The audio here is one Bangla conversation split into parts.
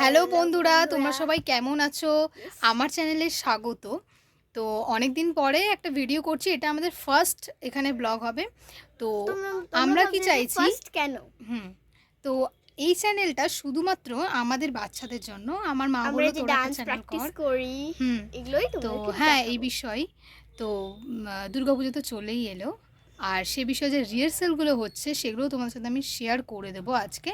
হ্যালো বন্ধুরা, তোমরা সবাই কেমন আছো? আমার চ্যানেলে স্বাগত। তো অনেক দিন পরে একটা ভিডিও করছি, এটা আমাদের ফার্স্ট এখানে ব্লগ হবে। তো আমরা কি চাইছি ফার্স্ট কেন? হুম তো এই চ্যানেলটা শুধুমাত্র আমাদের বাচ্চাদের জন্য। আমার মা আমরা বললো যে তোরা একটা ডান্স চ্যানেল প্র্যাকটিস কর। করি হুম এগুলোই তো তোমাদেরকে হ্যাঁ, এই দেখাবো। বিষয় তো দুর্গাপুজো তো চলেই এলো, আর সে বিষয়ে যে রিহার্সালগুলো হচ্ছে সেগুলোও তোমাদের সাথে আমি শেয়ার করে দেবো আজকে।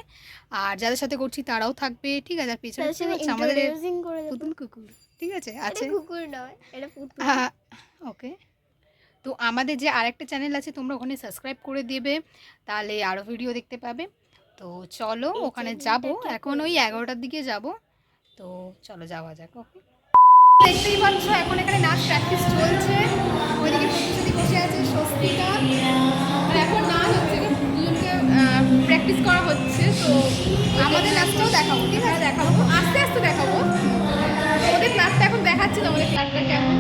আর যাদের সাথে করছি তারাও থাকবে, ঠিক আছে? আর পেছনে তাদের কি সাথে হচ্ছে আমাদের ইন্ট্রোডিউসিং করে দেবো। পুতুল কুকুর, ঠিক আছে, এটা আছে। কুকুর নয়, এটা পুতুল। ওকে। তো আমাদের যে আরেকটা চ্যানেল আছে, তোমরা ওখানে সাবস্ক্রাইব করে দেবে, তাহলে আরও ভিডিও দেখতে পাবে। তো চলো এই ওখানে যাব, চ্যানেলটাকে এখন করে ওই দেবো। 11টার দিকে যাব। তো চলো যাওয়া যাক। ওকে, দেখতেই পাচ্ছ এখন এখানে নাচ প্র্যাকটিস চলছে। ওইদিকে প্রতিশ্রুতি বসে আছে, স্বস্তিকা। আর এখন নাচ হচ্ছে, দুজনকে প্র্যাকটিস করা হচ্ছে। তো আমাদের নাচটাও দেখাবো, ঠিক আছে? দেখাবো, আস্তে আস্তে দেখাবো। ওদের ক্লাসটা এখন দেখাচ্ছি, তোমাদের ক্লাসটা কেমন।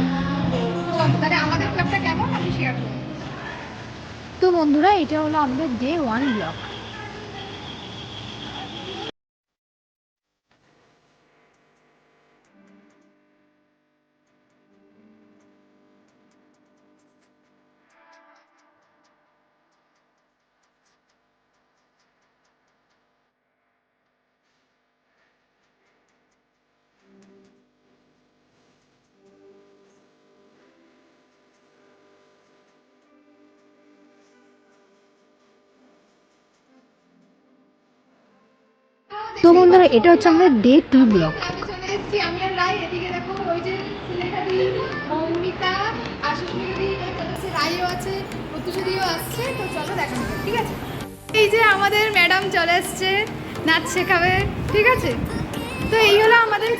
তাহলে আমাদের ক্লাবটা কেমন আমি শেয়ার করবো। তো বন্ধুরা, এটা হলো আমাদের ডে 1 ব্লগ। তো বন্ধুরা, এটা হচ্ছে আমাদের ডে 2 ব্লগ। চলে এসেছি আমি আর রাই। এদিকে দেখো, ওই যে সিলেখাদি, মৌমিতা, আশুষমিদি, রাইও আছে, প্রত্যুষদিও আসছে। তো চলো দেখানো যাক, ঠিক আছে? এই যে আমাদের ম্যাডাম চলে এসছে, নাচ শেখাবে, ঠিক আছে? তো এই হলো আমাদের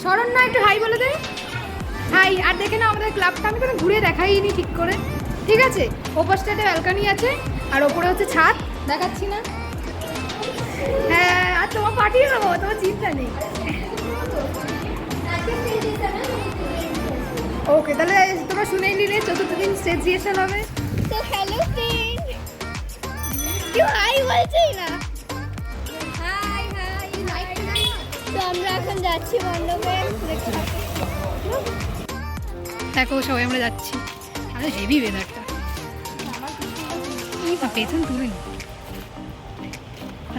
শরণ্যা, একটু হাই বলে দে। হাই। আর দেখে না আমাদের ক্লাবটা আমি কোনো ঘুরে দেখাইনি ঠিক করে, ঠিক আছে? ওপর স্টেটে ব্যালকানি আছে, আর ওপরে হচ্ছে ছাদ, দেখাচ্ছি না। হ্যাঁ, আর তোমার পাঠিয়ে দেবো, তোমার চিন্তা নেই। ওকে, তাহলে তোমরা শুনেই নিলে, চতুর্থ দিন স্টেজ রিহার্সাল হবে। তো হ্যালো ফ্রেন্ড, কেউ হাই বলছেই না। High high high. তো আমরা এখন যাচ্ছি মণ্ডপে। দেখো সবাই আমরা যাচ্ছি, আরে হেভি ওয়েদারটা। পেছন তুলে নি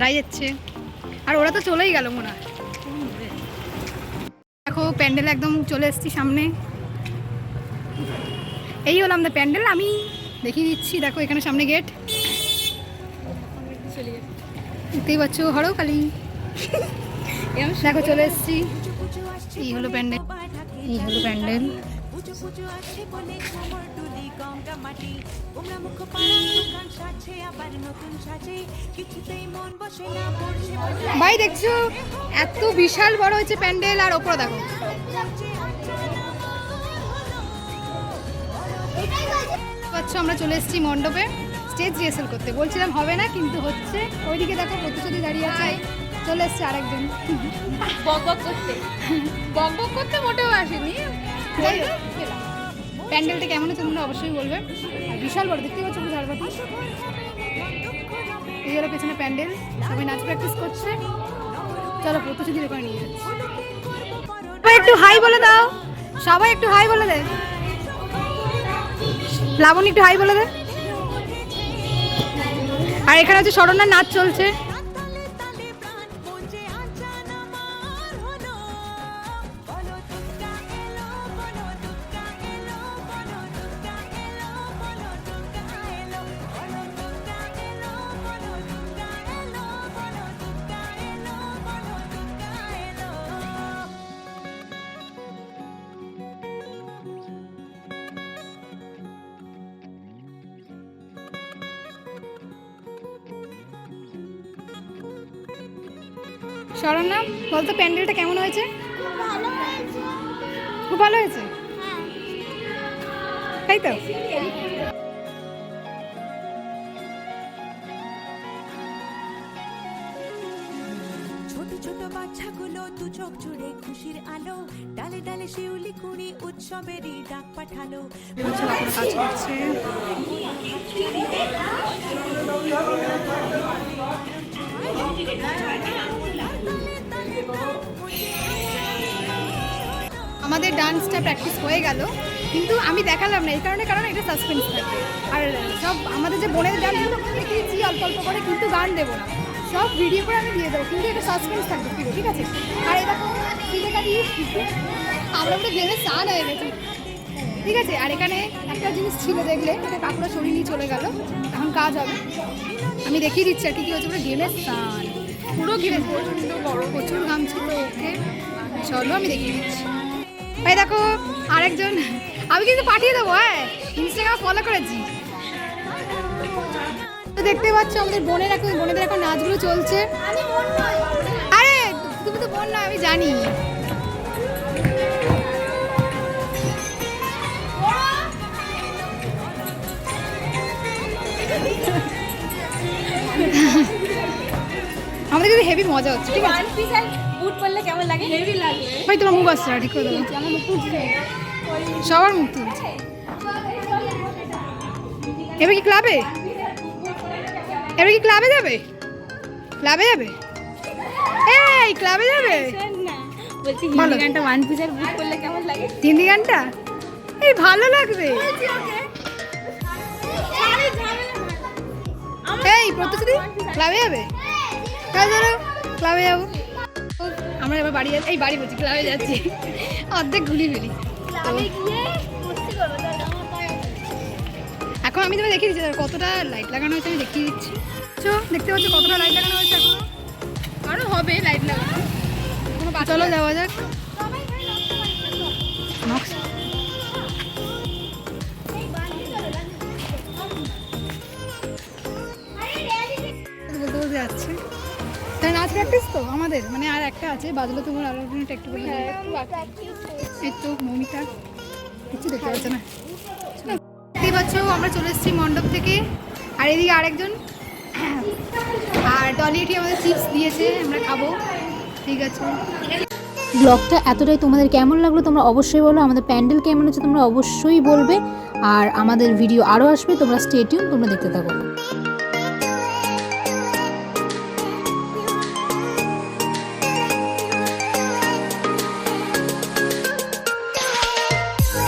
রাই যাচ্ছে, আর ওরা তো চলেই গেল মনে হয়। দেখো প্যান্ডেল একদম চলে এসেছি সামনে। এই হলো আমাদের প্যান্ডেল, আমি দেখিয়ে দিচ্ছি। দেখো এখানে সামনে গেট, দেখতেই পাচ্ছ, হরও কালী। দেখো চলে এসেছি। এই হলো প্যান্ডেল, এই হলো প্যান্ডেল। ভাই দেখছো এত বিশাল বড় হচ্ছে প্যান্ডেল, আর ওপরে দেখো। পাচ্ছ আমরা চলে এসেছি মণ্ডপে স্টেজ রিহার্সাল করতে। বলছিলাম হবে না, কিন্তু হচ্ছে। ওইদিকে দেখো প্রতিশ্রুতি দাঁড়িয়ে আছে, চলে এসছে আরেকজন বক বক করতে। বক বক করতে মোটেও আসেনি। প্যান্ডেলটা কেমন হচ্ছে তোমরা অবশ্যই বলবে। আর বিশাল বড়, দেখতে পাচ্ছ পুরো ঝাড়বাতি। এই হলো পেছনে প্যান্ডেল, সবাই নাচ প্র্যাকটিস করছে। চলো প্রতিশ্রুতি রেখে নিয়ে যাচ্ছি। সবাই একটু হাই বলে দাও, সবাই একটু হাই বলে দে। লাবণী একটু হাই বলে দে। আর এখানে হচ্ছে শরণ্যার নাচ চলছে। শরণ্যা, বলতো প্যান্ডেলটা কেমন হয়েছে? খুব ভালো হয়েছে, তাই তো? ছোট ছোট বাচ্চাগুলো দু চোখ জুড়ে খুশির আলো, ডালে ডালে শিউলি কুড়ি উৎসবেরই ডাক পাঠালো। কাজ করছে। আমাদের ডান্সটা প্র্যাকটিস হয়ে গেল, কিন্তু আমি দেখালাম না এই কারণে, কারণ এটা সাসপেন্স থাকবে। আর সব আমাদের যে বোনের ডান্সগুলো দেখিয়েছি অল্প অল্প করে, কিন্তু গান দেবো না, সব ভিডিও করে আমি দিয়ে দেবো, কিন্তু এটা সাসপেন্স থাকবে পুরো, ঠিক আছে? আর এটা আমরা পুরো গেলে স্নান হয়ে গেছি, ঠিক আছে? আর এখানে একটা জিনিস ছিল দেখলে, এটা কাকুরা সরিয়ে নিয়ে চলে গেল, এখন কাজ হবে, আমি দেখিয়ে দিচ্ছি আর কি কী হচ্ছে। পুরো গেলে স্নান, পুরো গেলে প্রচণ্ড বড়, প্রচুর ঘাম ছিল ওকে। চলো আমি দেখিয়ে দিচ্ছি। এই দেখো আরেকজন, আমি কিন্তু পাঠিয়ে দেবো, হ্যাঁ ইনস্টাগ্রাম ফলো করেছি। তো দেখতে পাচ্ছ আমাদের বোনেদের এখন নাচগুলো চলছে। আরে তুমি তো বোন না, আমি জানি। আমাদের কিন্তু হেভি মজা হচ্ছে, ঠিক আছে? বুট পরলে কেমন লাগে? হেভি লাগে। ভাই তোমার মুখ আসছে না, ঠিক করে দেবো। আমার মুখ তুলছে, সবার মুখ তুলছে। এবার কি ক্লাবে, এবার কি ক্লাবে যাবে? ক্লাবে যাবে? এই ক্লাবে যাবে? না বলছি হিন্দি গানটা ওয়ান পিসের বুট পরলে কেমন লাগে? হিন্দি গানটা এই ভালো লাগবে। এই প্রত্যুষদি ক্লাবে যাবে? ধরো ক্লাবে যাবো আমরা, এবার বাড়ি যাচ্ছি, এই বাড়ি বলছি ক্লাবে যাচ্ছি, অর্ধেক ঘুরি ফেলি। এখন আমি তোমায় দেখিয়ে দিচ্ছি কতটা লাইট লাগানো হয়েছে, আমি দেখিয়ে দিচ্ছি। দেখতে পাচ্ছ কতটা লাইট লাগানো হয়েছে, এখনো আরও হবে লাইট লাগানো। চলো যাওয়া যাক। বলতে বলতে যাচ্ছে, তাই নাচ প্র্যাকটিস তো আমাদের, মানে আর একটা আছে বাজলো, তোমার আরো একটু বলে। এই তো মৌমিতা কিছু দেখতে পাচ্ছে না। দেখতেই পাচ্ছ আমরা চলে এসেছি মণ্ডপ থেকে, আর এদিকে আরেকজন, আর ডলিটি আমাদের চিপস দিয়েছে, আমরা খাবো, ঠিক আছে? ব্লগটা এতটাই তোমাদের কেমন লাগলো তোমরা অবশ্যই বলো, আমাদের প্যান্ডেল কেমন হচ্ছে তোমরা অবশ্যই বলবে, আর আমাদের ভিডিও আরও আসবে, তোমরা স্টে টিউন, তোমরা দেখতে থাকো।